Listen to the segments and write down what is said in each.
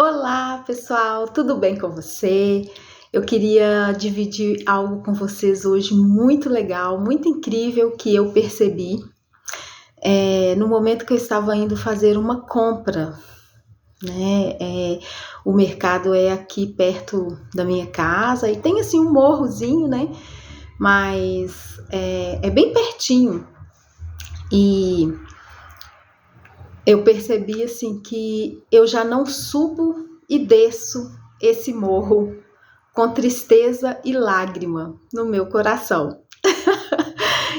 Olá, pessoal, tudo bem com você? Eu queria dividir algo com vocês hoje muito legal, muito incrível que eu percebi no momento que eu estava indo fazer uma compra, né? O mercado é aqui perto da minha casa e tem assim um morrozinho, né? Mas é bem pertinho e eu percebi assim que eu já não subo e desço esse morro com tristeza e lágrima no meu coração.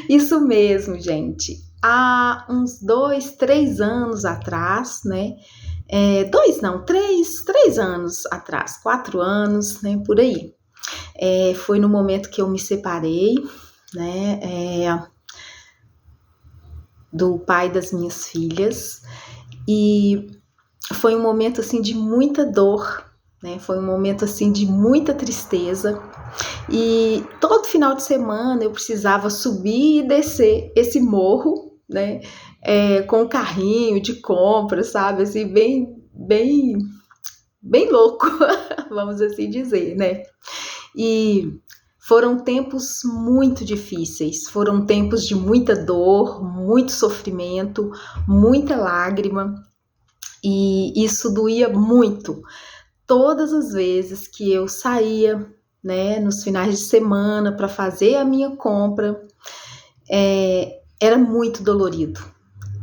Isso mesmo, gente. Há uns 2, 3 anos atrás, né? Dois não, três anos atrás, 4 anos, né? Por aí. Foi no momento que eu me separei, né? Do pai das minhas filhas. E foi um momento assim de muita dor, né? Foi um momento assim de muita tristeza. E todo final de semana eu precisava subir e descer esse morro, né? Com um carrinho de compra, sabe? Assim, bem louco, vamos assim dizer, né? E foram tempos muito difíceis, foram tempos de muita dor, muito sofrimento, muita lágrima, e isso doía muito. Todas as vezes que eu saía, né, nos finais de semana para fazer a minha compra, era muito dolorido.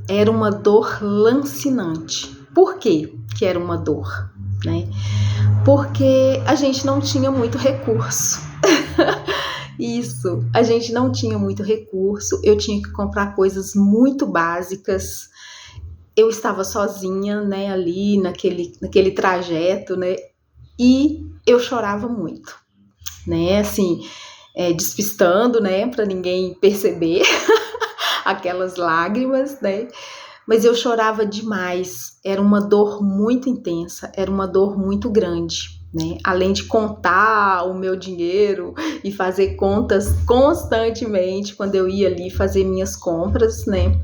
Era uma dor lancinante. Por quê que era uma dor, né? Porque a gente não tinha muito recurso. Isso, a gente não tinha muito recurso. Eu tinha que comprar coisas muito básicas. Eu estava sozinha, né, ali naquele trajeto, né? E eu chorava muito, né? Assim, despistando, né? Para ninguém perceber aquelas lágrimas, né? Mas eu chorava demais. Era uma dor muito intensa, era uma dor muito grande, né? Além de contar o meu dinheiro e fazer contas constantemente quando eu ia ali fazer minhas compras, né?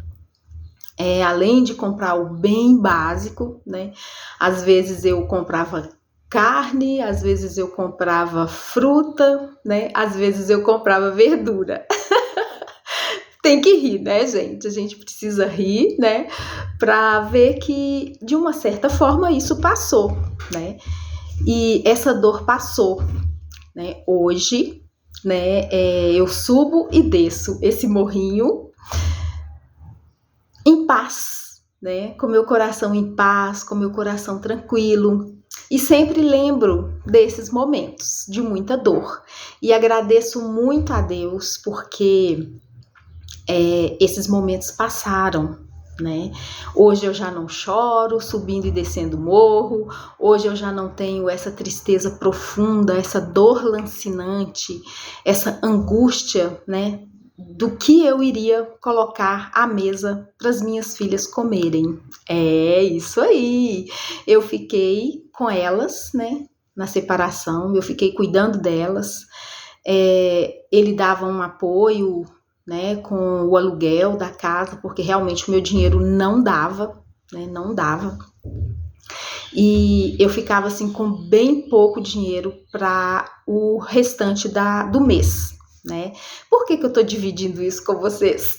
Além de comprar o bem básico, né? Às vezes eu comprava carne, às vezes eu comprava fruta, né? Às vezes eu comprava verdura. Tem que rir, né, gente? A gente precisa rir, né? Para ver que, de uma certa forma, isso passou, né? E essa dor passou, né? Hoje, né? Eu subo e desço esse morrinho em paz, né? Com meu coração em paz, com meu coração tranquilo. E sempre lembro desses momentos de muita dor. E agradeço muito a Deus porque esses momentos passaram, né? Hoje eu já não choro subindo e descendo o morro, hoje eu já não tenho essa tristeza profunda, essa dor lancinante, essa angústia, né? Do que eu iria colocar à mesa para as minhas filhas comerem. É isso aí. Eu fiquei com elas, né? Na separação, eu fiquei cuidando delas. Ele dava um apoio, né, com o aluguel da casa, porque realmente o meu dinheiro não dava, né, não dava. E eu ficava assim com bem pouco dinheiro para o restante do mês, né? Por que eu tô dividindo isso com vocês?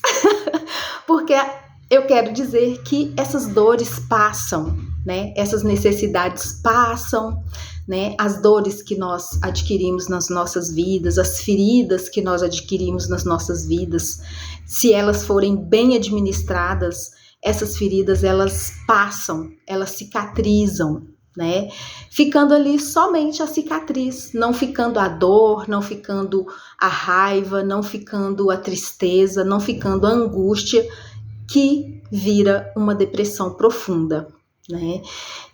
Porque eu quero dizer que essas dores passam, né? Essas necessidades passam, né? As dores que nós adquirimos nas nossas vidas, as feridas que nós adquirimos nas nossas vidas, se elas forem bem administradas, essas feridas elas passam, elas cicatrizam, né? Ficando ali somente a cicatriz, não ficando a dor, não ficando a raiva, não ficando a tristeza, não ficando a angústia que vira uma depressão profunda, né?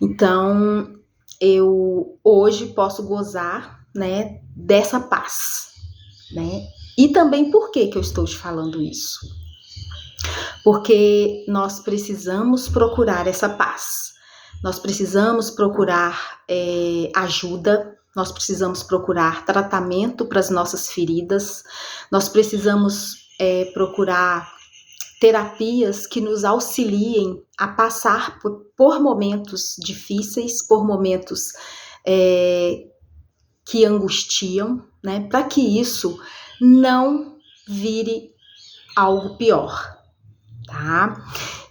Então, eu hoje posso gozar, né, dessa paz, né? E também por que eu estou te falando isso? Porque nós precisamos procurar essa paz. Nós precisamos procurar ajuda, nós precisamos procurar tratamento para as nossas feridas, nós precisamos procurar terapias que nos auxiliem a passar por momentos difíceis, por momentos que angustiam, né? Para que isso não vire algo pior, tá?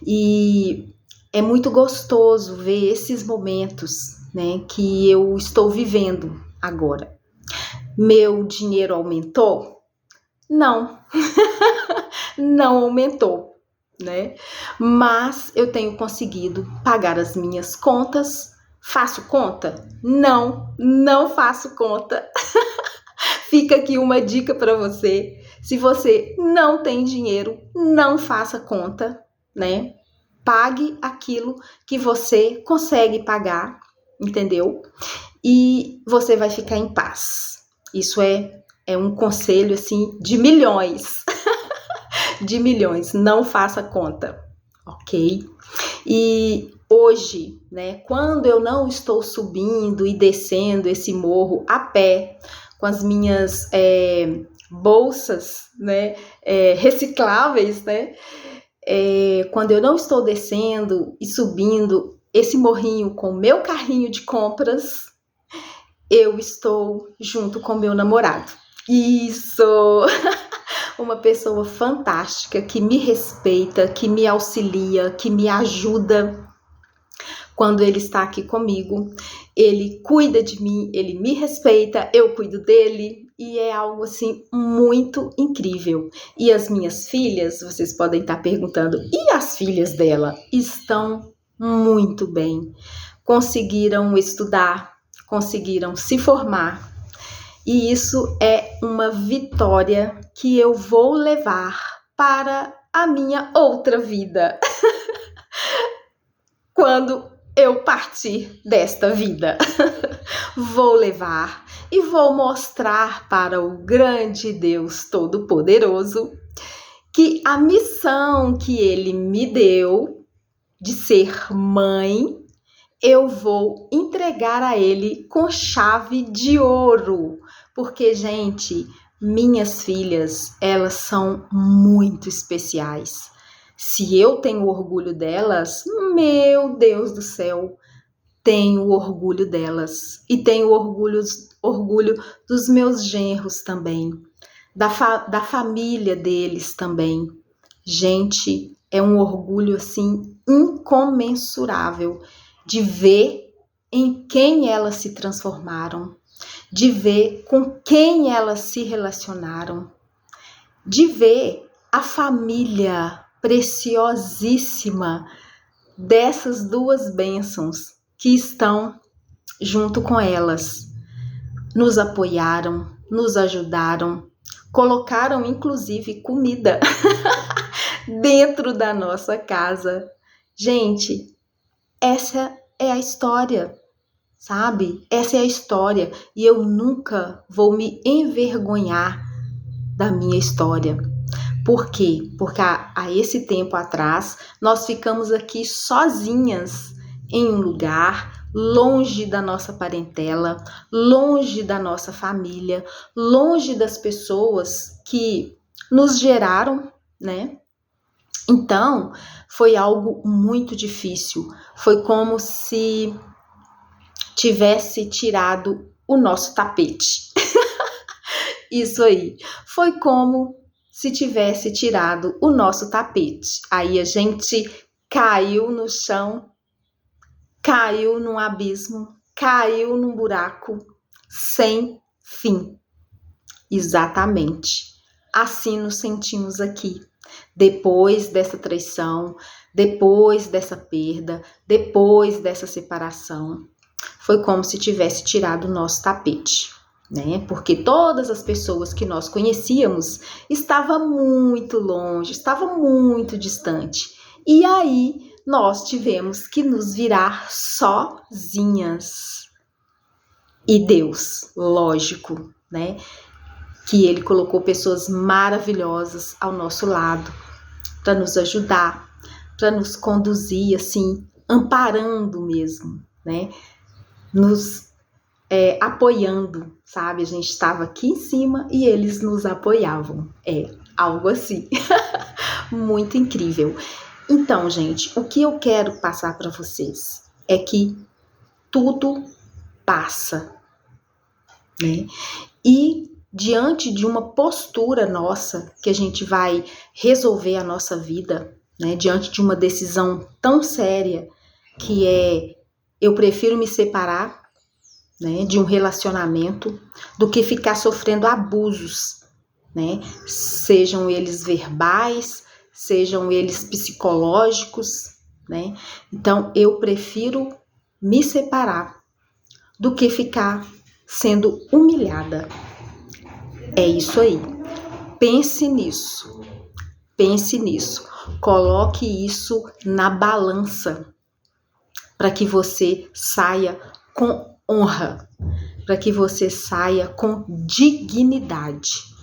E é muito gostoso ver esses momentos, né, que eu estou vivendo agora. Meu dinheiro aumentou? Não, não aumentou, né? Mas eu tenho conseguido pagar as minhas contas. Faço conta? Não, não faço conta. Fica aqui uma dica para você. Se você não tem dinheiro, não faça conta, né? Pague aquilo que você consegue pagar, entendeu? E você vai ficar em paz. Isso é um conselho, assim, de milhões. De milhões. Não faça conta, ok? E hoje, né, quando eu não estou subindo e descendo esse morro a pé, com as minhas bolsas, né, recicláveis, né, quando eu não estou descendo e subindo esse morrinho com o meu carrinho de compras, eu estou junto com meu namorado. Isso! Uma pessoa fantástica que me respeita, que me auxilia, que me ajuda quando ele está aqui comigo. Ele cuida de mim, ele me respeita, eu cuido dele e é algo assim muito incrível. E as minhas filhas, vocês podem estar perguntando, e as filhas dela? Estão muito bem. Conseguiram estudar, conseguiram se formar. E isso é uma vitória que eu vou levar para a minha outra vida. Quando eu partir desta vida, vou levar e vou mostrar para o grande Deus Todo-Poderoso que a missão que Ele me deu de ser mãe, eu vou entregar a Ele com chave de ouro. Porque, gente, minhas filhas, elas são muito especiais. Se eu tenho orgulho delas, meu Deus do céu, tenho orgulho delas. E tenho orgulho dos meus genros também, da família deles também. Gente, é um orgulho assim incomensurável de ver em quem elas se transformaram, de ver com quem elas se relacionaram, de ver a família preciosíssima dessas duas bênçãos que estão junto com elas. Nos apoiaram, nos ajudaram, colocaram inclusive comida dentro da nossa casa. Gente, essa é a história, sabe? Essa é a história e eu nunca vou me envergonhar da minha história. Por quê? Porque há esse tempo atrás nós ficamos aqui sozinhas em um lugar longe da nossa parentela, longe da nossa família, longe das pessoas que nos geraram, né? Então, foi algo muito difícil. Foi como se tivesse tirado o nosso tapete. Isso aí. Foi como se tivesse tirado o nosso tapete. Aí a gente caiu no chão, caiu num abismo, caiu num buraco sem fim. Exatamente. Assim nos sentimos aqui. Depois dessa traição, depois dessa perda, depois dessa separação, foi como se tivesse tirado o nosso tapete, né? Porque todas as pessoas que nós conhecíamos estavam muito longe, estavam muito distante. E aí nós tivemos que nos virar sozinhas. E Deus, lógico, né? Que Ele colocou pessoas maravilhosas ao nosso lado para nos ajudar, para nos conduzir, assim, amparando mesmo, né? Nos apoiando, sabe? A gente estava aqui em cima e eles nos apoiavam. Algo assim. Muito incrível. Então, gente, o que eu quero passar para vocês é que tudo passa, né? E diante de uma postura nossa, que a gente vai resolver a nossa vida, né? Diante de uma decisão tão séria, que é, eu prefiro me separar, né, de um relacionamento, do que ficar sofrendo abusos, né? Sejam eles verbais, sejam eles psicológicos, né? Então, eu prefiro me separar do que ficar sendo humilhada. É isso aí. Pense nisso. Pense nisso. Coloque isso na balança para que você saia com honra, para que você saia com dignidade.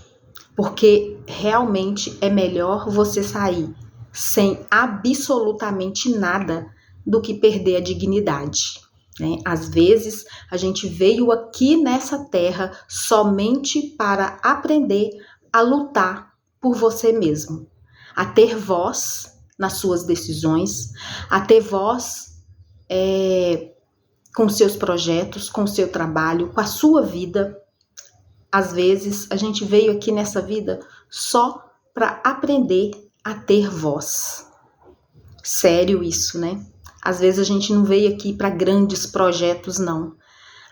Porque realmente é melhor você sair sem absolutamente nada do que perder a dignidade, né? Às vezes a gente veio aqui nessa terra somente para aprender a lutar por você mesmo, a ter voz nas suas decisões, a ter voz com seus projetos, com seu trabalho, com a sua vida. Às vezes, a gente veio aqui nessa vida só para aprender a ter voz. Sério isso, né? Às vezes a gente não veio aqui para grandes projetos, não.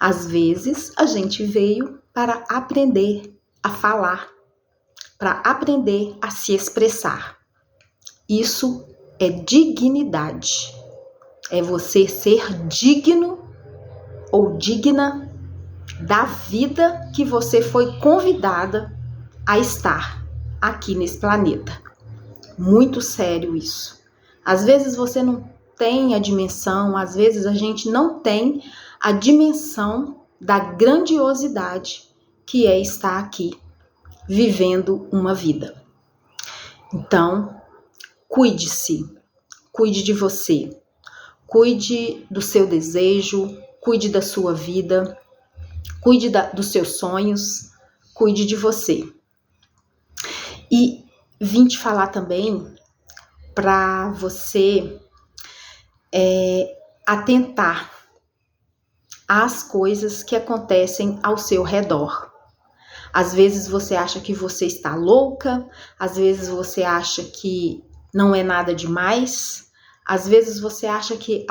Às vezes a gente veio para aprender a falar, para aprender a se expressar. Isso é dignidade. É você ser digno ou digna da vida que você foi convidada a estar aqui nesse planeta. Muito sério isso. Às vezes você não tem a dimensão, às vezes a gente não tem a dimensão da grandiosidade que é estar aqui, vivendo uma vida. Então, cuide-se, cuide de você, cuide do seu desejo, cuide da sua vida, cuide dos seus sonhos, cuide de você. E vim te falar também para você atentar às coisas que acontecem ao seu redor. Às vezes você acha que você está louca, às vezes você acha que não é nada demais, às vezes você acha que,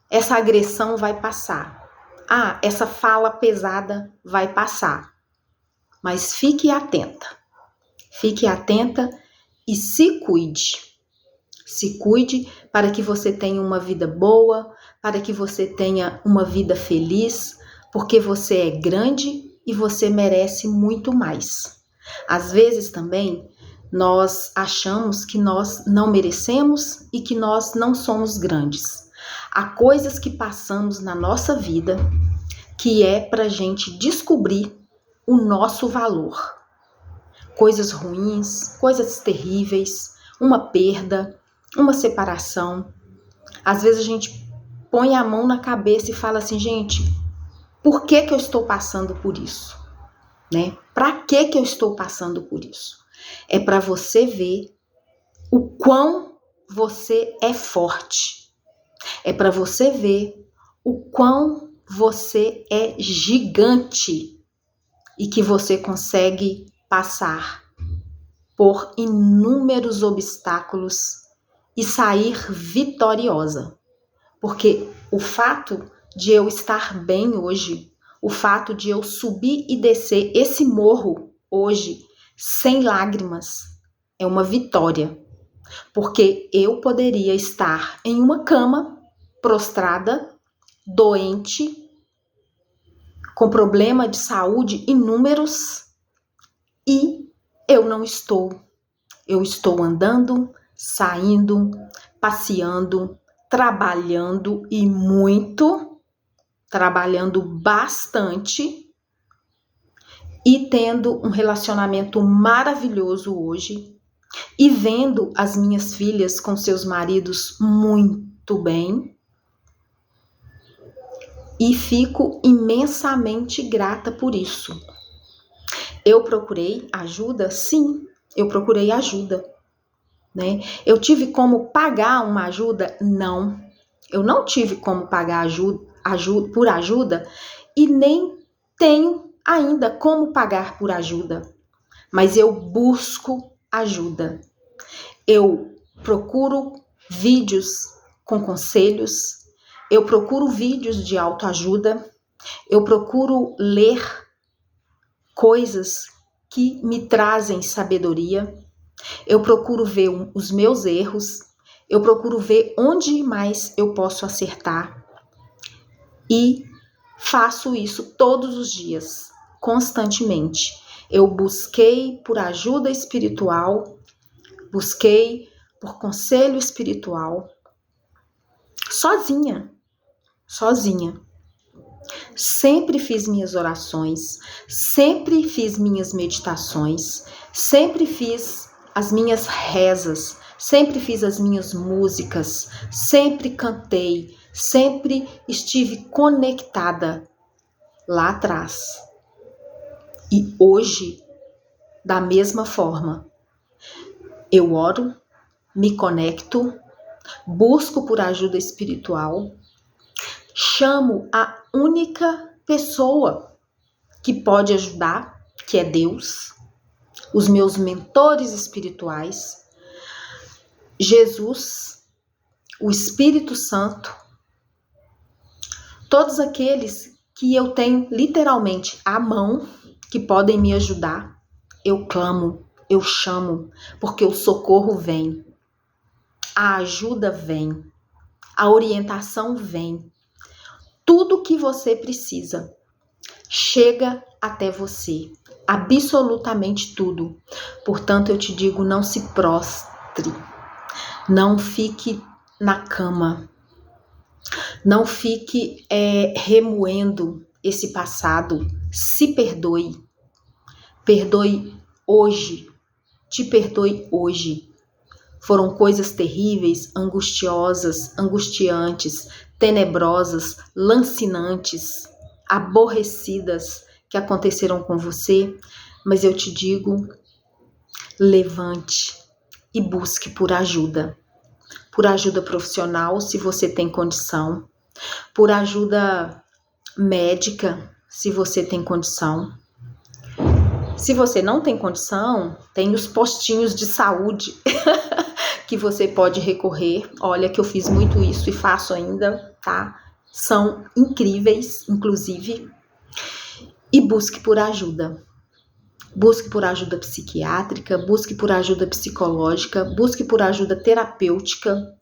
essa agressão vai passar, essa fala pesada vai passar. Mas fique atenta e se cuide. Se cuide para que você tenha uma vida boa, para que você tenha uma vida feliz, porque você é grande e você merece muito mais. Às vezes também nós achamos que nós não merecemos e que nós não somos grandes. Há coisas que passamos na nossa vida que é para a gente descobrir o nosso valor. Coisas ruins, coisas terríveis, uma perda, uma separação. Às vezes a gente põe a mão na cabeça e fala assim, gente, por que eu estou passando por isso? Né? Para que eu estou passando por isso? É para você ver o quão você é forte. É para você ver o quão você é gigante e que você consegue passar por inúmeros obstáculos e sair vitoriosa. Porque o fato de eu estar bem hoje, o fato de eu subir e descer esse morro hoje sem lágrimas, é uma vitória. Porque eu poderia estar em uma cama, prostrada, doente, com problema de saúde inúmeros, e eu não estou. Eu estou andando, saindo, passeando, trabalhando e muito, trabalhando bastante e tendo um relacionamento maravilhoso hoje e vendo as minhas filhas com seus maridos muito bem. E fico imensamente grata por isso. Eu procurei ajuda? Sim. Eu procurei ajuda, né? Eu tive como pagar uma ajuda? Não. Eu não tive como pagar por ajuda e nem tenho ainda como pagar por ajuda. Mas eu busco ajuda. Eu procuro vídeos com conselhos, eu procuro vídeos de autoajuda, eu procuro ler coisas que me trazem sabedoria, eu procuro ver os meus erros, eu procuro ver onde mais eu posso acertar e faço isso todos os dias, constantemente. Eu busquei por ajuda espiritual, busquei por conselho espiritual, sozinha. Sempre fiz minhas orações, sempre fiz minhas meditações, sempre fiz as minhas rezas, sempre fiz as minhas músicas, sempre cantei, sempre estive conectada lá atrás. E hoje, da mesma forma, eu oro, me conecto, busco por ajuda espiritual, chamo a única pessoa que pode ajudar, que é Deus, os meus mentores espirituais, Jesus, o Espírito Santo, todos aqueles que eu tenho literalmente à mão, que podem me ajudar. Eu clamo, eu chamo, porque o socorro vem, a ajuda vem, a orientação vem. Tudo que você precisa chega até você, absolutamente tudo. Portanto, eu te digo, não se prostre, não fique na cama, não fique remoendo esse passado, se perdoe, perdoe hoje, te perdoe hoje. Foram coisas terríveis, angustiosas, angustiantes, tenebrosas, lancinantes, aborrecidas que aconteceram com você, mas eu te digo, levante e busque por ajuda profissional, se você tem condição, por ajuda médica, se você tem condição. Se você não tem condição, tem os postinhos de saúde que você pode recorrer. Olha que eu fiz muito isso e faço ainda, tá? São incríveis, inclusive. E busque por ajuda. Busque por ajuda psiquiátrica, busque por ajuda psicológica, busque por ajuda terapêutica,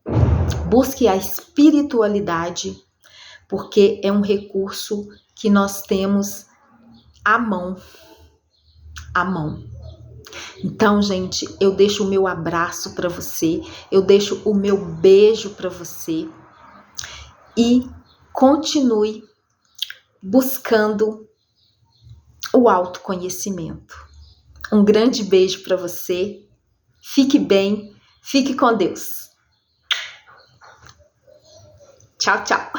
busque a espiritualidade, porque é um recurso que nós temos à mão. Então, gente, eu deixo o meu abraço para você, eu deixo o meu beijo para você e continue buscando o autoconhecimento. Um grande beijo para você, fique bem, fique com Deus. Tchau, tchau.